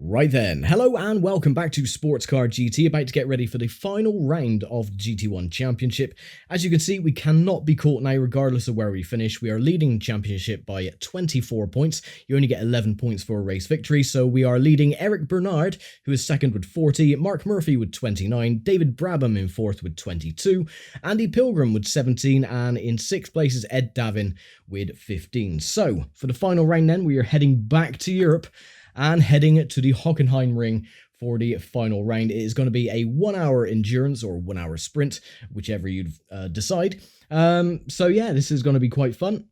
Right then, hello and welcome back to Sports Car GT, about to get ready for the final round of GT1 Championship. As you can see, we cannot be caught now regardless of where we finish. We are leading the championship by 24 points. You only get 11 points for a race victory, so we are leading Eric Bernard, who is second with 40, Mark Murphy with 29, David Brabham in fourth with 22, Andy Pilgrim with 17, and in sixth place is Ed Davin with 15. So, for the final round then, we are heading back to Europe and heading to the Hockenheimring for the final round. It is going to be a 1 hour endurance or 1 hour sprint, whichever you decide. So yeah, this is going to be quite fun.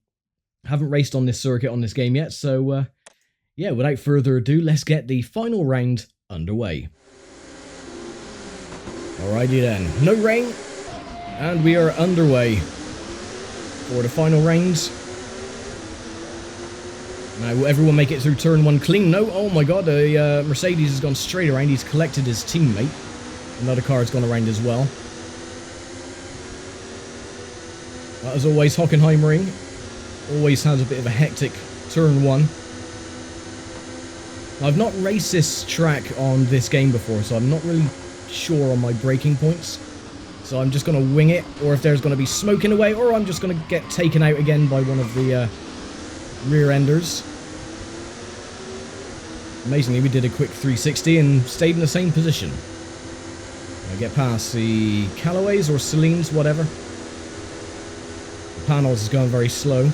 Haven't raced on this circuit on this game yet, so yeah, without further ado, let's get the final round underway. Alrighty then, no rain, and we are underway for the final round. Now, will everyone make it through turn one clean? No. Oh my god, the Mercedes has gone straight around. He's collected his teammate. Another car has gone around as well. As always, Hockenheimring always has a bit of a hectic turn one. I've not raced this track on this game before, so I'm not really sure on my braking points. So I'm just going to wing it, or if there's going to be smoke in the way, or I'm just going to get taken out again by one of the rear enders. Amazingly, we did a quick 360 and stayed in the same position. I get past the Callaways or Celines, whatever. The panels is going very slow.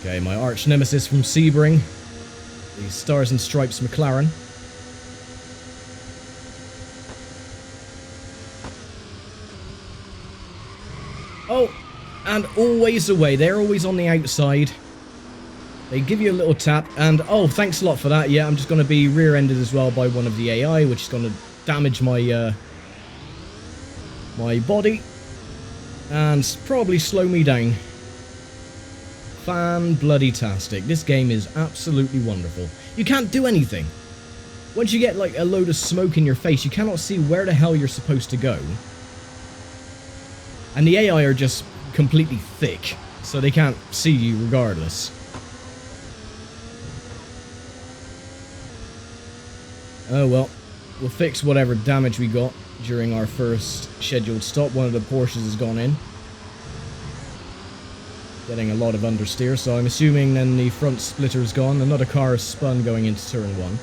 Okay, my arch nemesis from Sebring, the Stars and Stripes McLaren. Oh, and always away. They're always on the outside. They give you a little tap, and oh, thanks a lot for that. Yeah, I'm just going to be rear-ended as well by one of the AI, which is going to damage my my body and probably slow me down. Fan-bloody-tastic. This game is absolutely wonderful. You can't do anything. Once you get like a load of smoke in your face, you cannot see where the hell you're supposed to go. And the AI are just completely thick, so they can't see you regardless. Oh well, we'll fix whatever damage we got during our first scheduled stop. One of the Porsches has gone in. Getting a lot of understeer, so I'm assuming then the front splitter's gone. Another car is spun going into turn one.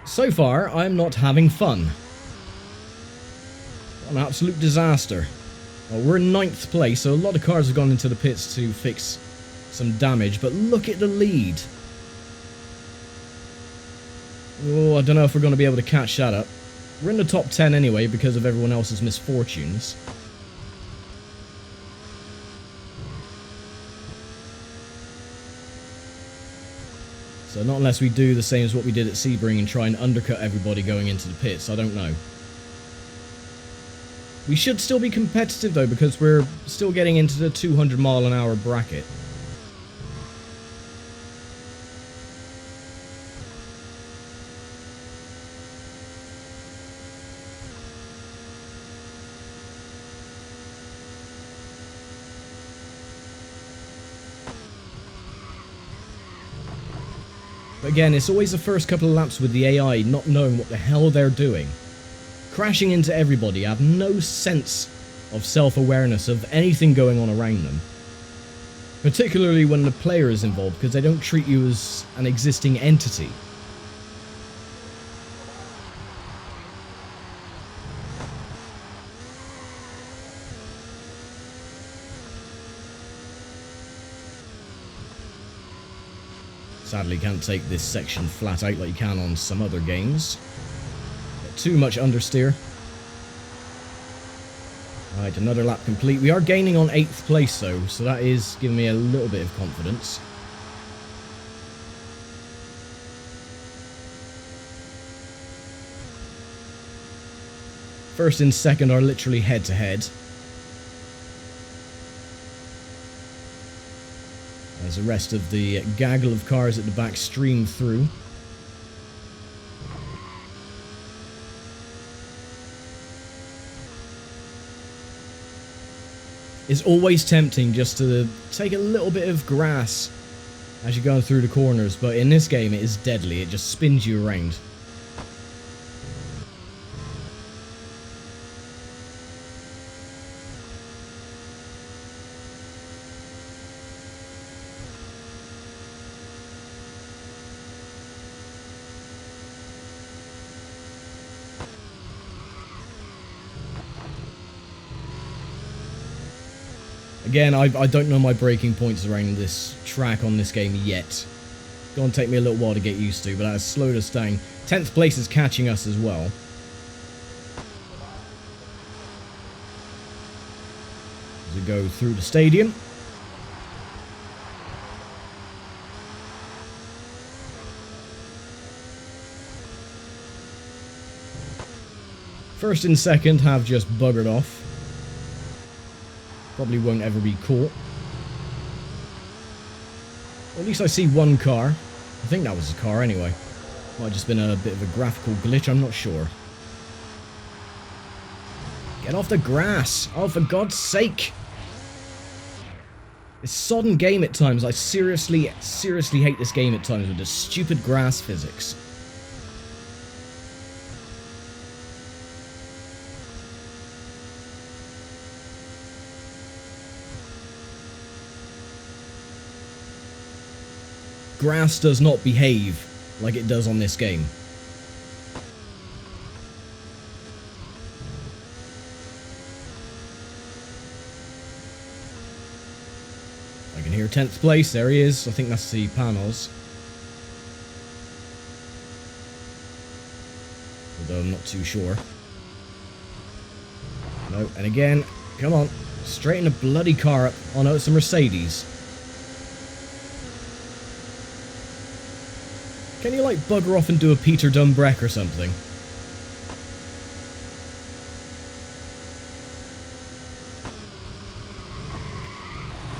So far, I'm not having fun. An absolute disaster. Well, we're in 9th place, so a lot of cars have gone into the pits to fix some damage, but look at the lead. Oh, I don't know if we're going to be able to catch that up. We're in the top 10 anyway, because of everyone else's misfortunes. So not unless we do the same as what we did at Sebring and try and undercut everybody going into the pits, I don't know. We should still be competitive though, because we're still getting into the 200 mile an hour bracket. But again, it's always the first couple of laps with the AI not knowing what the hell they're doing. Crashing into everybody, have no sense of self-awareness of anything going on around them. Particularly when the player is involved, because they don't treat you as an existing entity. Sadly, can't take this section flat out like you can on some other games. Got too much understeer. Right, another lap complete. We are gaining on 8th place though, so that is giving me a little bit of confidence. First and second are literally head-to-head. As the rest of the gaggle of cars at the back stream through. It's always tempting just to take a little bit of grass as you're going through the corners, but in this game it is deadly. It just spins you around. Again, I don't know my braking points around this track on this game yet. It's going to take me a little while to get used to, but that has slowed us down. 10th place is catching us as well. As we go through the stadium. First and second have just buggered off. Probably won't ever be caught. Or at least I see one car. I think that was a car anyway. Might have just been a bit of a graphical glitch, I'm not sure. Get off the grass! Oh, for God's sake! This sodden game at times. I seriously hate this game at times with the stupid grass physics. Grass does not behave like it does on this game. I can hear 10th place, there he is. I think that's the panels. Although I'm not too sure. No, and again, come on. Straighten the bloody car up. Oh no, it's a Mercedes. Can you, like, bugger off and do a Peter Dunbreck or something?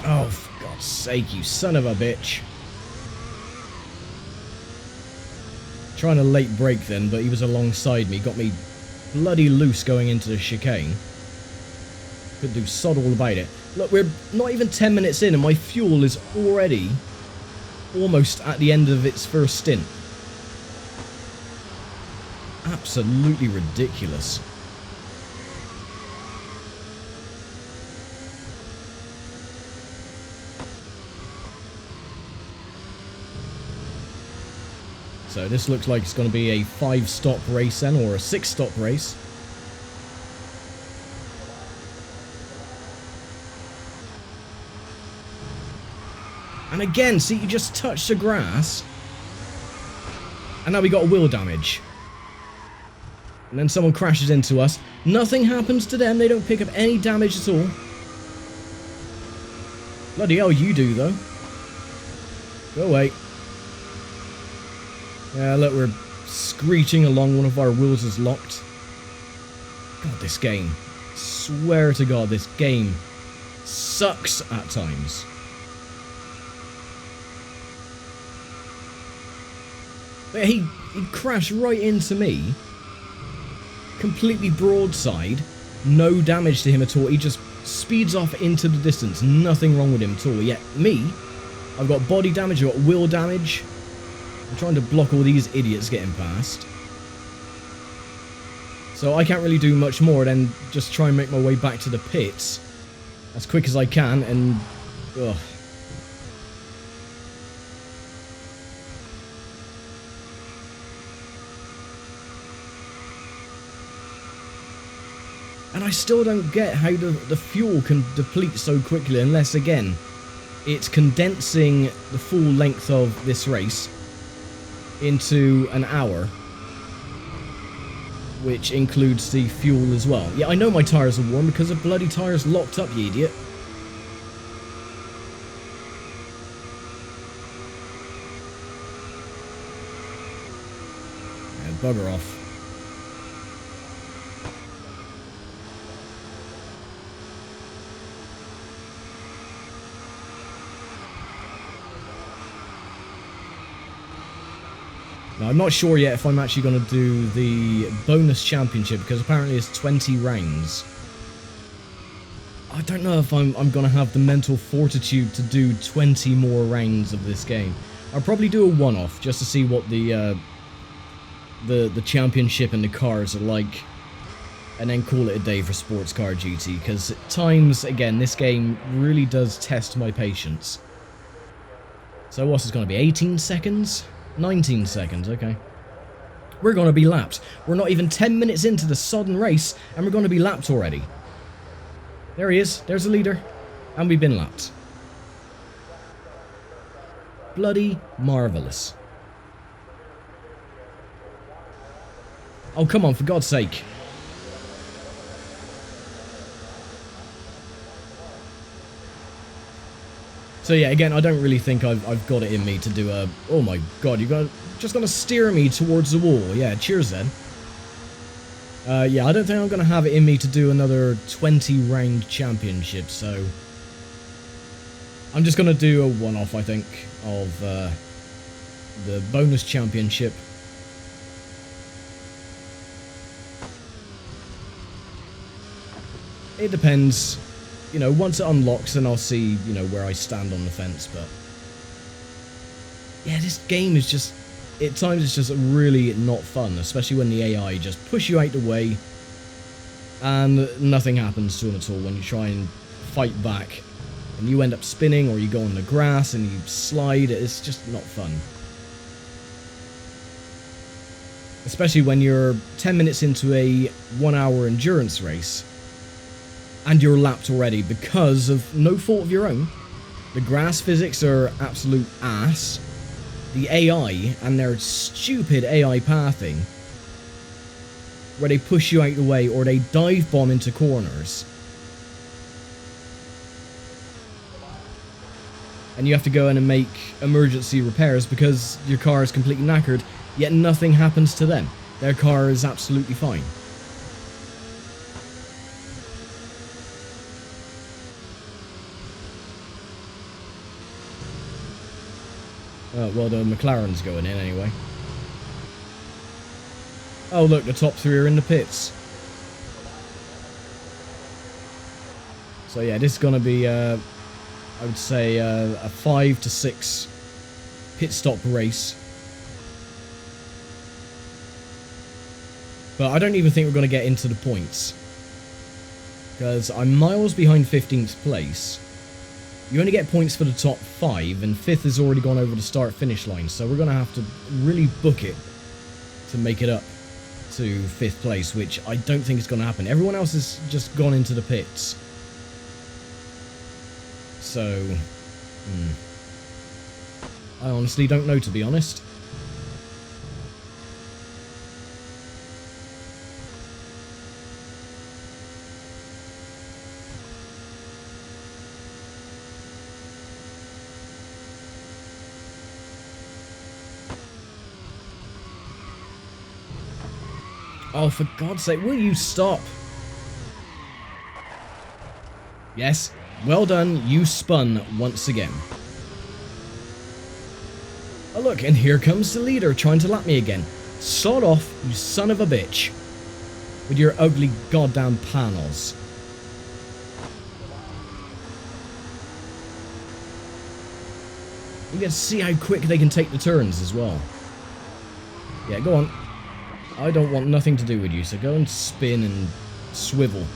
Oh, for God's sake, you son of a bitch. Trying to late brake then, but he was alongside me. Got me bloody loose going into the chicane. Could do sod all about it. Look, we're not even 10 minutes in and my fuel is already almost at the end of its first stint. Absolutely ridiculous. So this looks like it's going to be a 5-stop race then, or a 6-stop race. And again, see, you just touched the grass. And now we got wheel damage. And then someone crashes into us. Nothing happens to them. They don't pick up any damage at all. Bloody hell, you do, though. Go away. Yeah, look, we're screeching along. One of our wheels is locked. God, this game. Swear to God, this game sucks at times. But he crashed right into me. Completely broadside. No damage to him at all. He just speeds off into the distance. Nothing wrong with him at all. Yet me, I've got body damage, I've got wheel damage. I'm trying to block all these idiots getting past. So I can't really do much more than just try and make my way back to the pits as quick as I can, and ugh. And I still don't get how the fuel can deplete so quickly unless, again, it's condensing the full length of this race into an hour, which includes the fuel as well. Yeah, I know my tyres are warm because the bloody tyres locked up, you idiot. Yeah, bugger off. Now, I'm not sure yet if I'm actually going to do the bonus championship, because apparently it's 20 rounds. I don't know if I'm going to have the mental fortitude to do 20 more rounds of this game. I'll probably do a one-off just to see what the championship and the cars are like, and then call it a day for Sports Car GT, because at times, again, this game really does test my patience. So what's this going to be, 18 seconds? 19 seconds, okay. We're going to be lapped. We're not even 10 minutes into the sodden race, and we're going to be lapped already. There he is, there's the leader, and we've been lapped. Bloody marvellous. Oh, come on, for God's sake. So yeah, again, I don't really think I've got it in me to do a... Oh my God, you're just going to steer me towards the wall. Yeah, cheers then. Yeah, I don't think I'm going to have it in me to do another 20 round championship, so... I'm just going to do a one-off, I think, of the bonus championship. It depends. You know, once it unlocks, then I'll see, you know, where I stand on the fence, but... Yeah, this game is just... At times it's just really not fun, especially when the AI just push you out the way and nothing happens to them at all when you try and fight back. And you end up spinning, or you go on the grass and you slide. It's just not fun. Especially when you're 10 minutes into a 1 hour endurance race and you're lapped already because of no fault of your own. The grass physics are absolute ass. The AI and their stupid AI pathing, where they push you out the way or they dive bomb into corners. And you have to go in and make emergency repairs because your car is completely knackered, yet nothing happens to them. Their car is absolutely fine. Well, the McLaren's going in anyway. Oh look, the top three are in the pits. So yeah, this is going to be, I would say, a 5 to 6 pit stop race. But I don't even think we're going to get into the points, because I'm miles behind 15th place. You only get points for the top 5, and 5th has already gone over the start-finish line, so we're going to have to really book it to make it up to 5th place, which I don't think is going to happen. Everyone else has just gone into the pits. So, I honestly don't know, to be honest. Oh, for God's sake, will you stop? Yes, well done, you spun once again. Oh look, and here comes the leader trying to lap me again. Sod off, you son of a bitch. With your ugly goddamn panels. You get to see how quick they can take the turns as well. Yeah, go on. I don't want nothing to do with you, so go and spin and swivel.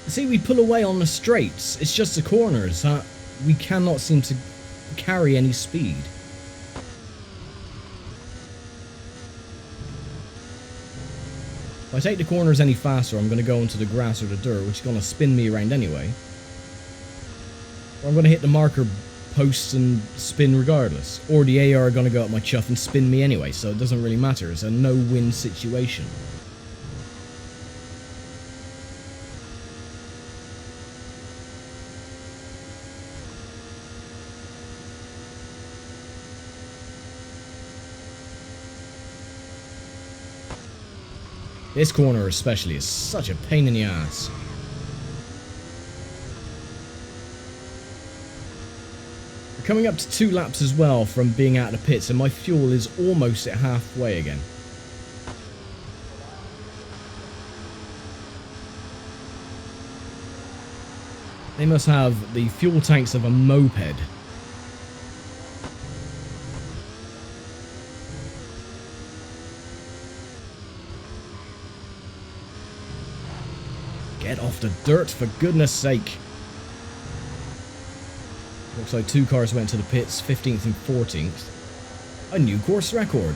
See, we pull away on the straights. It's just the corners that we cannot seem to carry any speed. If I take the corners any faster, I'm going to go into the grass or the dirt, which is going to spin me around anyway. Or I'm going to hit the marker posts and spin regardless. Or the AR are going to go up my chuff and spin me anyway, so it doesn't really matter. It's a no-win situation. This corner especially is such a pain in the ass. We're coming up to 2 laps as well from being out of the pits, and my fuel is almost at halfway again. They must have the fuel tanks of a moped. Get off the dirt, for goodness sake. Looks like 2 cars went to the pits, 15th and 14th. A new course record,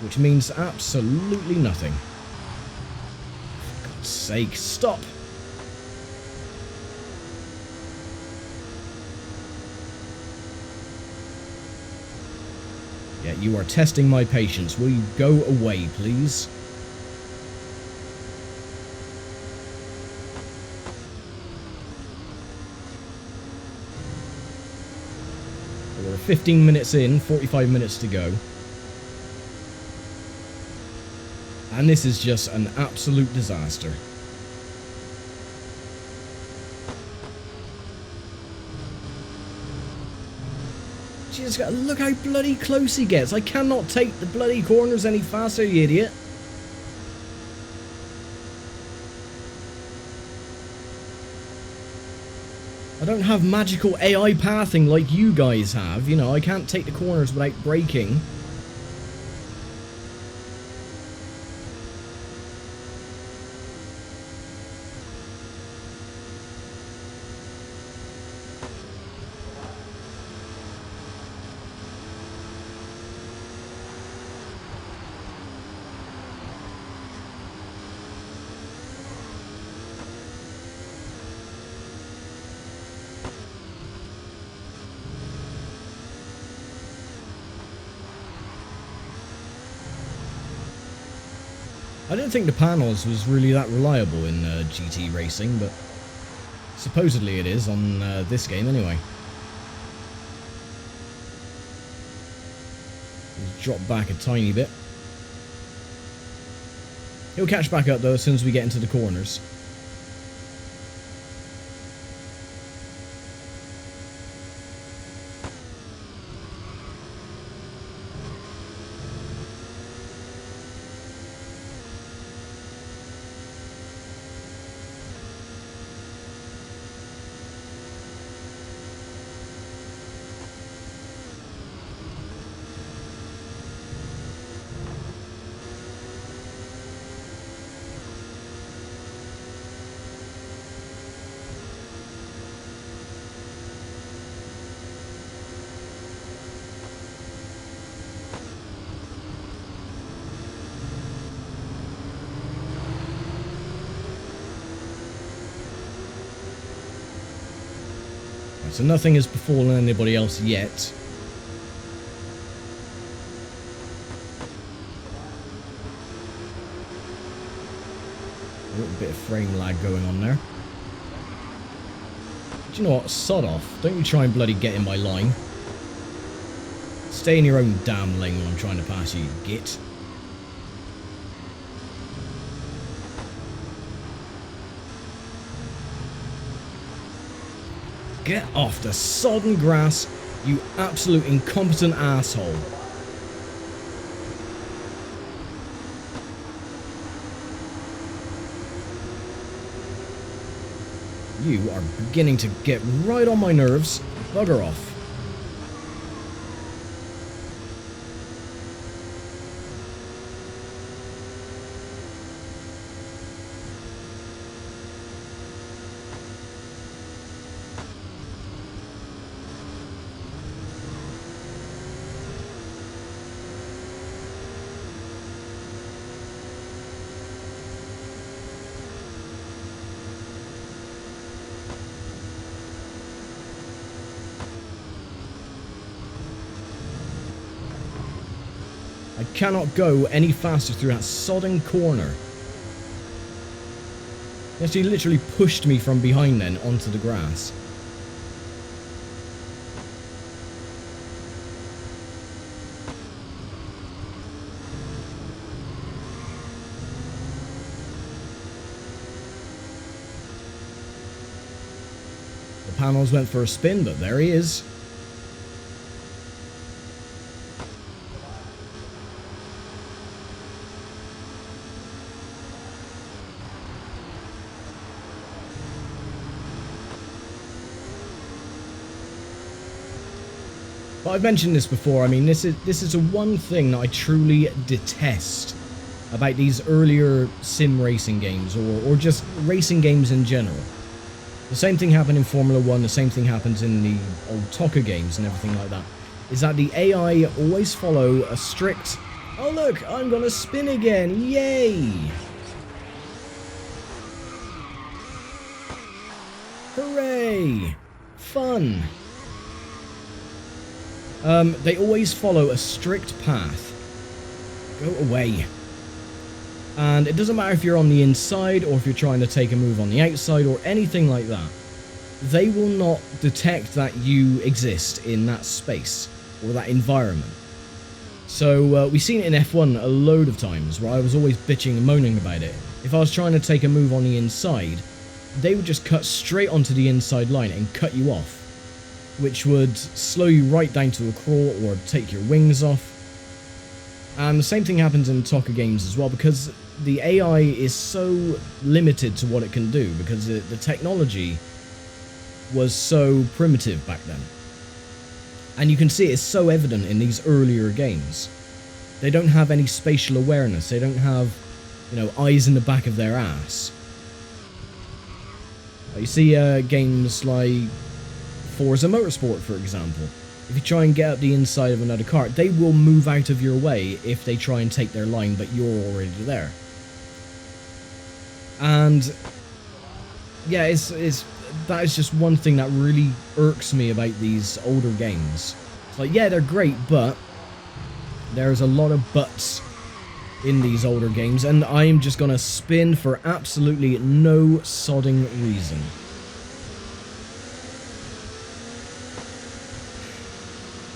which means absolutely nothing. For God's sake, stop! Yeah, you are testing my patience. Will you go away, please? We're 15 minutes in, 45 minutes to go. And this is just an absolute disaster. Jesus, look how bloody close he gets. I cannot take the bloody corners any faster, you idiot. I don't have magical AI pathing like you guys have. You know, I can't take the corners without braking. I didn't think the panels was really that reliable in GT racing, but supposedly it is on this game anyway. Just drop back a tiny bit. He'll catch back up though as soon as we get into the corners. So nothing has befallen anybody else yet. A little bit of frame lag going on there. Do you know what? Sod off. Don't you try and bloody get in my line. Stay in your own damn lane when I'm trying to pass you, git. Get off the sodden grass, you absolute incompetent asshole. You are beginning to get right on my nerves. Bugger off. I cannot go any faster through that sodden corner. Yes, he literally pushed me from behind then onto the grass. panels went for a spin, but there he is. But I've mentioned this before. I mean, this is the one thing that I truly detest about these earlier sim racing games, or just racing games in general. The same thing happened in Formula 1, the same thing happens in the old TOCA games and everything like that, is that the AI always follow a strict, oh look, I'm gonna spin again, yay! Hooray! Fun! They always follow a strict path. Go away. And it doesn't matter if you're on the inside or if you're trying to take a move on the outside or anything like that. They will not detect that you exist in that space or that environment. So we've seen it in F1 a load of times where I was always bitching and moaning about it. If I was trying to take a move on the inside, they would just cut straight onto the inside line and cut you off, which would slow you right down to a crawl or take your wings off. And the same thing happens in TOCA games as well, because the AI is so limited to what it can do, because the technology was so primitive back then. And you can see it's so evident in these earlier games. They don't have any spatial awareness, they don't have, you know, eyes in the back of their ass. You see games like Forza Motorsport, for example. If you try and get up the inside of another car, they will move out of your way if they try and take their line, but you're already there. And yeah, that is just one thing that really irks me about these older games. It's like, yeah, they're great, but there's a lot of buts in these older games, and I'm just gonna spin for absolutely no sodding reason.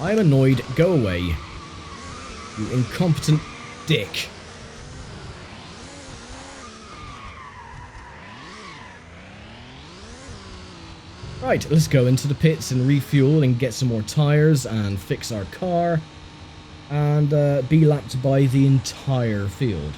I'm annoyed. Go away. You incompetent dick. Right, let's go into the pits and refuel and get some more tyres and fix our car. And be lapped by the entire field.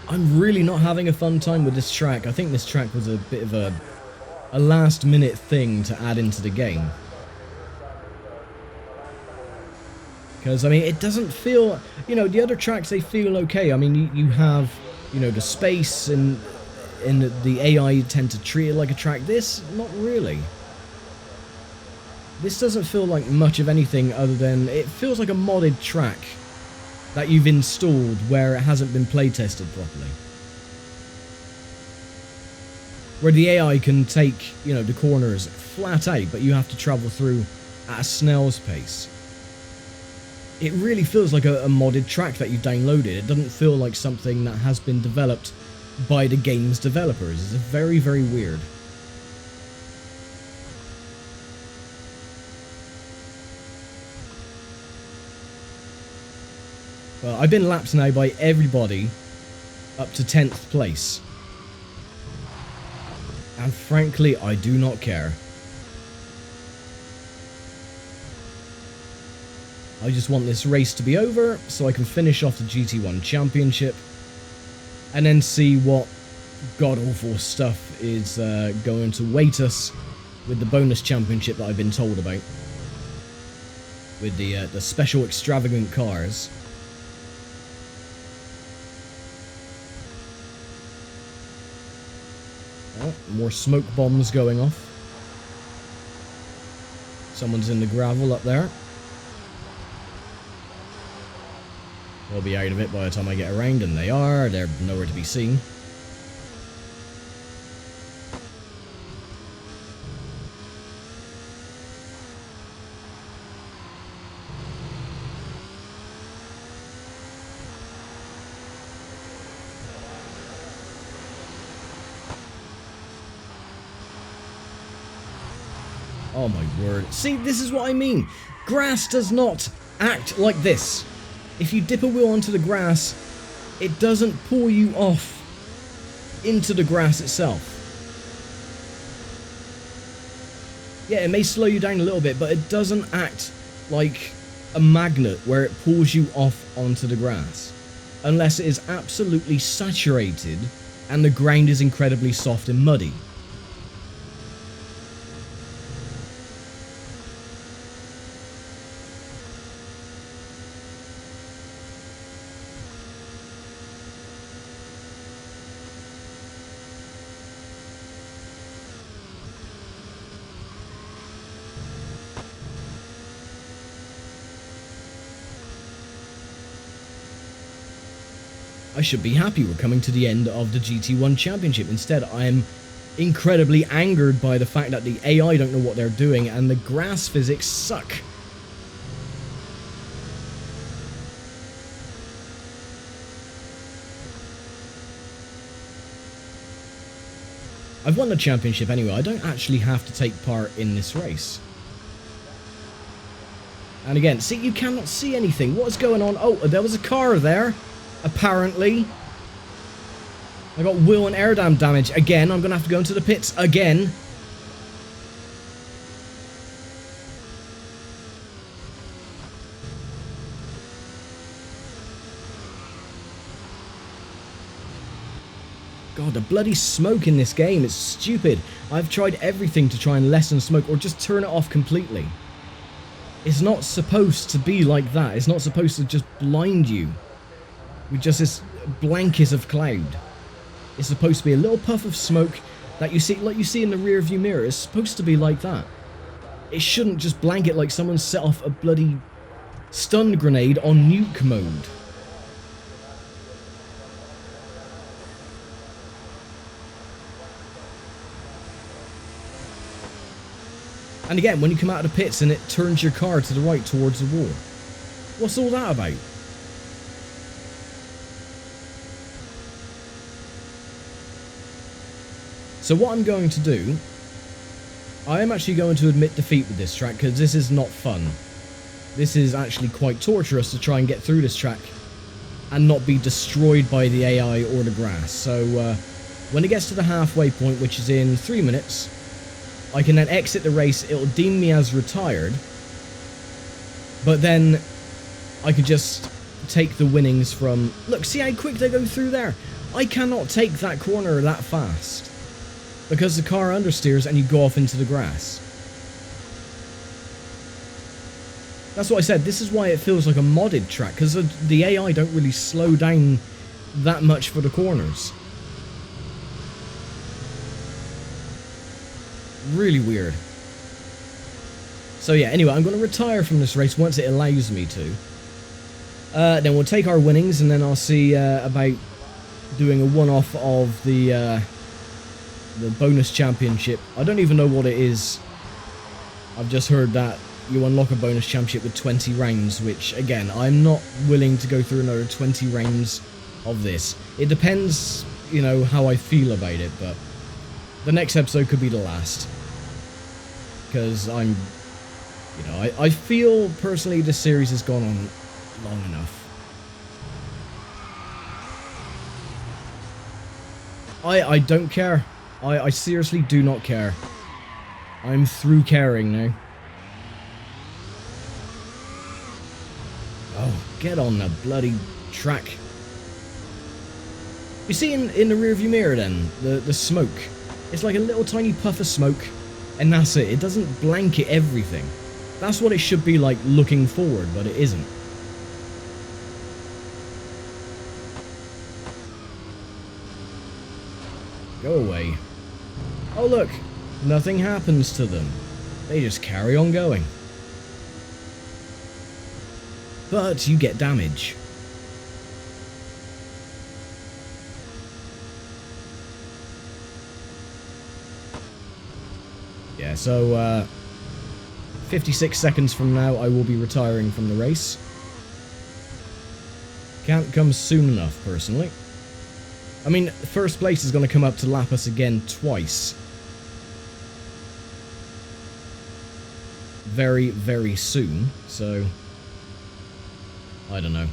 I'm really not having a fun time with this track. I think this track was a bit of a last minute thing to add into the game. Because, I mean, it doesn't feel, you know, the other tracks, they feel okay. I mean, you have, you know, the space and the AI tend to treat it like a track. This, not really. This doesn't feel like much of anything other than, it feels like a modded track that you've installed where it hasn't been playtested properly. Where the AI can take, you know, the corners flat out, but you have to travel through at a snail's pace. It really feels like a modded track that you've downloaded. It doesn't feel like something that has been developed by the game's developers. It's very, very weird. Well, I've been lapped now by everybody up to 10th place. And frankly, I do not care. I just want this race to be over so I can finish off the GT1 championship and then see what god-awful stuff is going to wait us with the bonus championship that I've been told about. With the special extravagant cars. Oh, more smoke bombs going off. Someone's in the gravel up there. They'll be out of it by the time I get around, and they are. They're nowhere to be seen. Oh my word. See, this is what I mean. Grass does not act like this. If you dip a wheel onto the grass, it doesn't pull you off into the grass itself. Yeah, it may slow you down a little bit, but it doesn't act like a magnet where it pulls you off onto the grass. Unless it is absolutely saturated and the ground is incredibly soft and muddy. I should be happy we're coming to the end of the GT1 Championship. Instead, I am incredibly angered by the fact that the AI don't know what they're doing and the grass physics suck. I've won the championship anyway. I don't actually have to take part in this race. And again, see, you cannot see anything. What's going on? Oh, there was a car there. Apparently. I got wheel and air dam damage. Again, I'm going to have to go into the pits again. God, the bloody smoke in this game is stupid. I've tried everything to try and lessen smoke or just turn it off completely. It's not supposed to be like that. It's not supposed to just blind you with just this blanket of cloud. It's supposed to be a little puff of smoke that you see, like you see in the rear view mirror. It's supposed to be like that. It shouldn't just blanket like someone set off a bloody stun grenade on nuke mode. And again, when you come out of the pits and it turns your car to the right towards the wall. What's all that about? So what I'm going to do, I am actually going to admit defeat with this track because this is not fun. This is actually quite torturous to try and get through this track and not be destroyed by the AI or the grass. So when it gets to the halfway point, which is in 3 minutes, I can then exit the race. It'll deem me as retired, but then I could just take the winnings from... Look, see how quick they go through there? I cannot take that corner that fast because the car understeers and you go off into the grass. That's what I said. This is why it feels like a modded track, because the AI don't really slow down that much for the corners. Really weird. So yeah, anyway, I'm going to retire from this race once it allows me to. Then we'll take our winnings, and then I'll see about doing a one-off of the bonus championship. I don't even know what it is. I've just heard that you unlock a bonus championship with 20 rounds, which, again, I'm not willing to go through another 20 rounds of this. It depends, you know, how I feel about it, but the next episode could be the last. Because I'm, you know, I feel personally this series has gone on long enough. I don't care. I seriously do not care. I'm through caring now. Oh, get on the bloody track. You see in the rearview mirror then, the smoke. It's like a little tiny puff of smoke, and that's it. It doesn't blanket everything. That's what it should be like looking forward, but it isn't. Go away. Oh look, nothing happens to them. They just carry on going. But you get damage. Yeah, so 56 seconds from now I will be retiring from the race. Can't come soon enough, personally. I mean, first place is going to come up to lap us again twice. Very, very soon, so I don't know.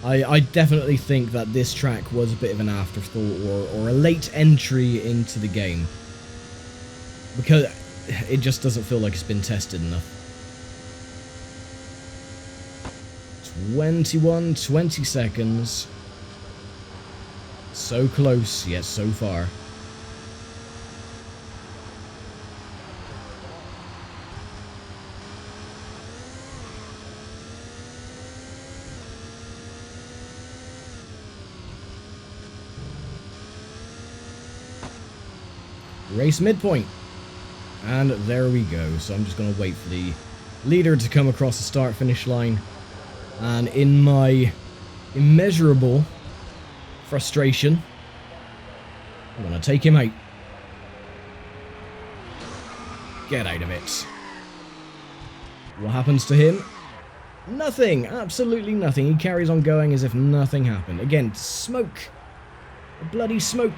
I definitely think that this track was a bit of an afterthought or a late entry into the game. Because it just doesn't feel like it's been tested enough. 20 seconds. So close, yet so far. Race midpoint. And there we go. So I'm just going to wait for the leader to come across the start-finish line. And in my immeasurable frustration, I'm going to take him out. Get out of it. What happens to him? Nothing. Absolutely nothing. He carries on going as if nothing happened. Again, smoke. A bloody smoke.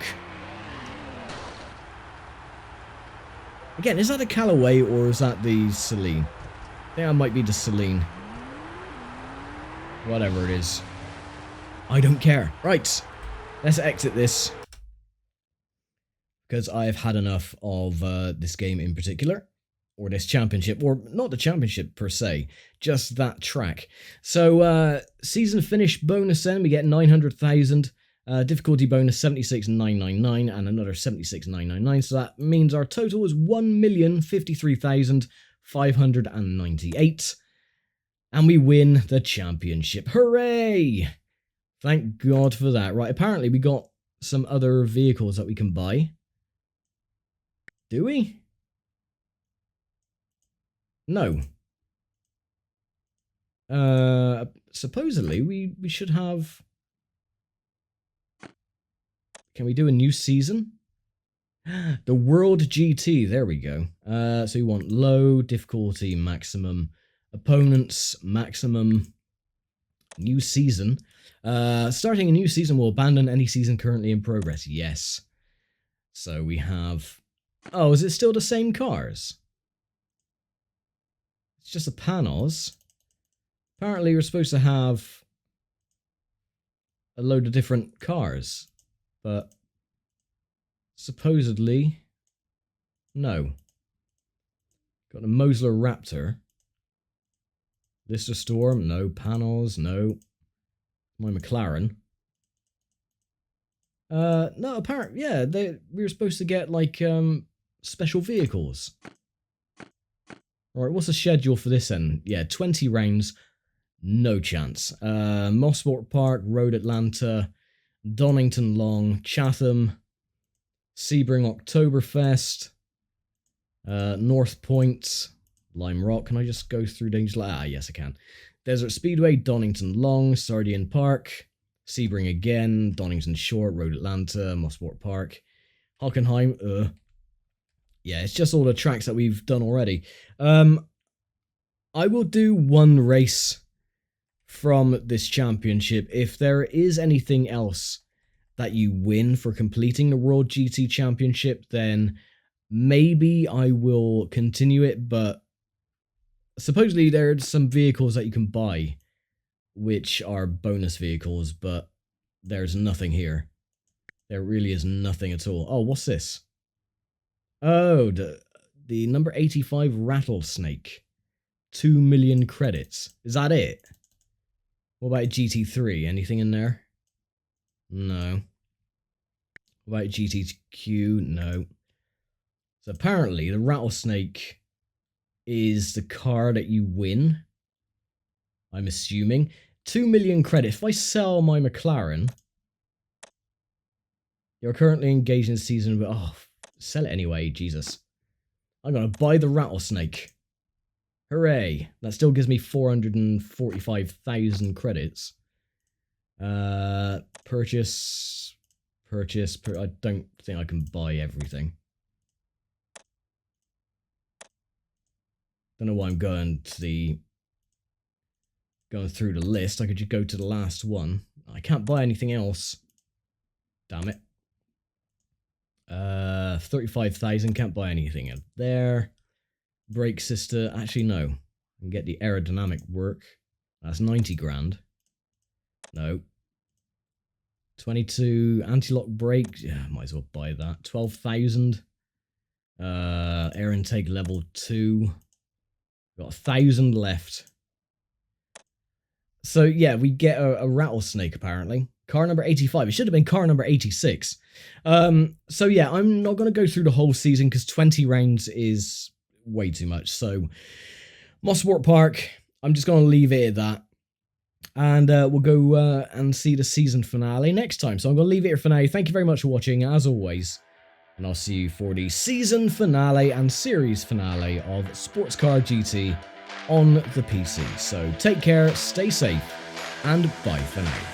Again, is that a Callaway or is that the Celine? I think that might be the Celine. Whatever it is. I don't care. Right. Let's exit this. Because I've had enough of this game in particular. Or this championship. Or not the championship per se. Just that track. So, season finish bonus then. We get 900,000. Difficulty bonus 76,999 and another 76,999. So that means our total is 1,053,598. And we win the championship. Hooray! Thank God for that. Right, apparently we got some other vehicles that we can buy. Do we? No. Supposedly we should have... Can we do a new season? The World GT, there we go. So we want low, difficulty, maximum, opponents, maximum, new season. Starting a new season will abandon any season currently in progress. Yes. So we have... Oh, is it still the same cars? It's just the panels. Apparently we're supposed to have a load of different cars. But supposedly, no. Got a Mosler Raptor. Lister Storm, no. Panels, no. My McLaren. No, apparently, yeah, we were supposed to get, like, special vehicles. Alright, what's the schedule for this then? Yeah, 20 rounds, no chance. Mosport Park, Road Atlanta, Donington Long, Chatham, Sebring Oktoberfest, North Point, Lime Rock. Can I just go through these? Yes, I can. Desert Speedway, Donington Long, Sardian Park, Sebring again, Donington Short, Road Atlanta, Mosport Park, Hockenheim. Yeah, it's just all the tracks that we've done already. I will do one race from this championship. If there is anything else that you win for completing the World GT Championship, then maybe I will continue it, but supposedly there are some vehicles that you can buy which are bonus vehicles, but there's nothing here. There really is nothing at all. Oh, what's this? Oh, the number 85 Rattlesnake. 2 million credits. Is that it? What about GT3? Anything in there? No. What about GTQ? No. So apparently the Rattlesnake is the car that you win. I'm assuming. 2 million credits. If I sell my McLaren, you're currently engaged in the season, but oh, sell it anyway, Jesus. I'm gonna buy the Rattlesnake. Hooray. That still gives me 445,000 credits. Purchase. I don't think I can buy everything. Don't know why I'm going through the list. I could just go to the last one. I can't buy anything else. Damn it. 35,000, can't buy anything out there. Brake sister, actually no. I can get the aerodynamic work. That's 90 grand. No. 22 anti-lock brake. Yeah, might as well buy that. 12,000. Air intake level 2. Got 1,000 left. So yeah, we get a rattlesnake apparently. Car number 85. It should have been car number 86. So yeah, I'm not going to go through the whole season because 20 rounds is way too much. So Mosport Park, I'm just going to leave it at that. And we'll go and see the season finale next time. So I'm going to leave it here for now. Thank you very much for watching, as always. And I'll see you for the season finale and series finale of Sports Car GT on the PC. So take care, stay safe, and bye for now.